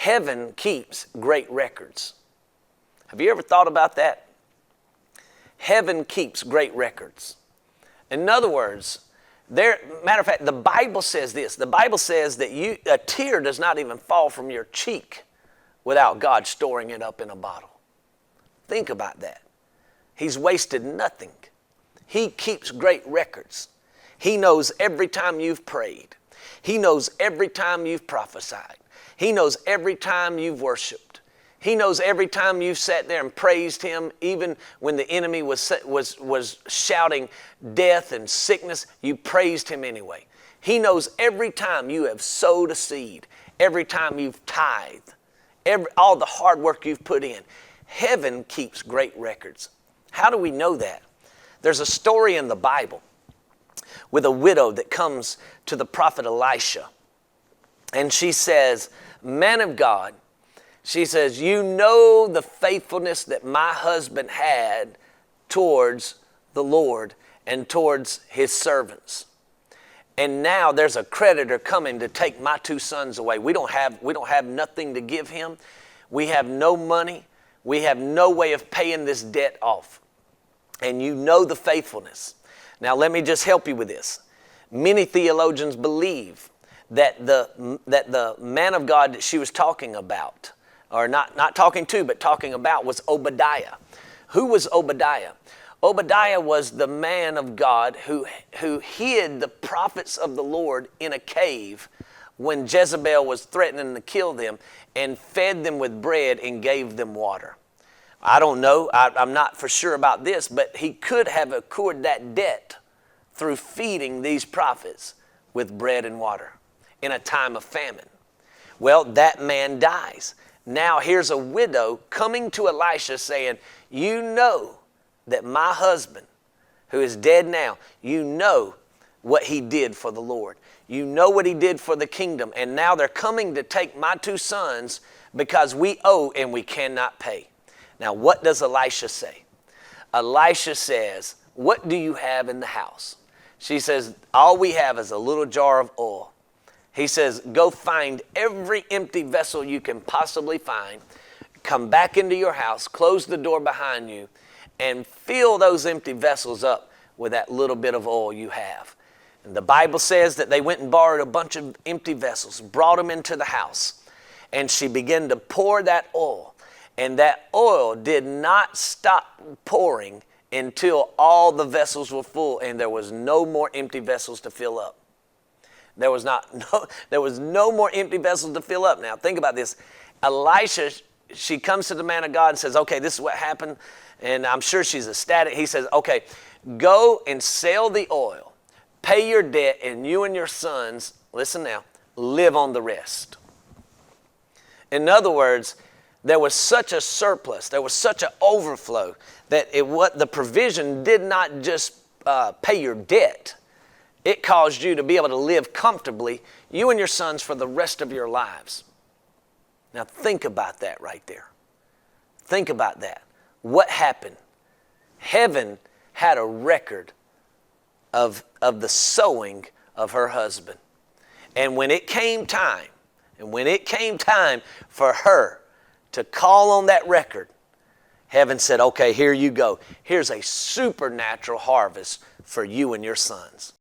Heaven keeps great records. Have you ever thought about that? Heaven keeps great records. In other words, matter of fact, the Bible says this. The Bible says that a tear does not even fall from your cheek without God storing it up in a bottle. Think about that. He's wasted nothing. He keeps great records. He knows every time you've prayed. He knows every time you've prophesied. He knows every time you've worshiped. He knows every time you've sat there and praised Him, even when the enemy was shouting death and sickness, you praised Him anyway. He knows every time you have sowed a seed, every time you've tithed, all the hard work you've put in. Heaven keeps great records. How do we know that? There's a story in the Bible with a widow that comes to the prophet Elisha. And she says, "Man of God," she says, "you know the faithfulness that my husband had towards the Lord and towards His servants. And now there's a creditor coming to take my 2 sons away. We don't have nothing to give him. We have no money. We have no way of paying this debt off. And you know the faithfulness." Now let me just help you with this. Many theologians believe that the man of God that she was talking about, or not talking to, but talking about, was Obadiah. Who was Obadiah? Obadiah was the man of God who hid the prophets of the Lord in a cave when Jezebel was threatening to kill them, and fed them with bread and gave them water. I don't know, I'm not for sure about this, but he could have accrued that debt through feeding these prophets with bread and water in a time of famine. Well, that man dies. Now here's a widow coming to Elisha saying, "You know that my husband, who is dead now, you know what he did for the Lord. You know what he did for the kingdom. And now they're coming to take my 2 sons because we owe and we cannot pay." Now, what does Elisha say? Elisha says, "What do you have in the house?" She says, "All we have is a little jar of oil." He says, "Go find every empty vessel you can possibly find. Come back into your house, close the door behind you, and fill those empty vessels up with that little bit of oil you have." And the Bible says that they went and borrowed a bunch of empty vessels, brought them into the house, and she began to pour that oil. And that oil did not stop pouring until all the vessels were full and there was no more empty vessels to fill up. There was no more empty vessels to fill up. Now think about this. Elisha, she comes to the man of God and says, "Okay, this is what happened." And I'm sure she's ecstatic. He says, "Okay, go and sell the oil, pay your debt, and you and your sons," listen now, "live on the rest." In other words, there was such a surplus, there was such an overflow that the provision did not just pay your debt. It caused you to be able to live comfortably, you and your sons, for the rest of your lives. Now think about that right there. Think about that. What happened? Heaven had a record of the sowing of her husband. And when it came time for her to call on that record, heaven said, "Okay, here you go. Here's a supernatural harvest for you and your sons."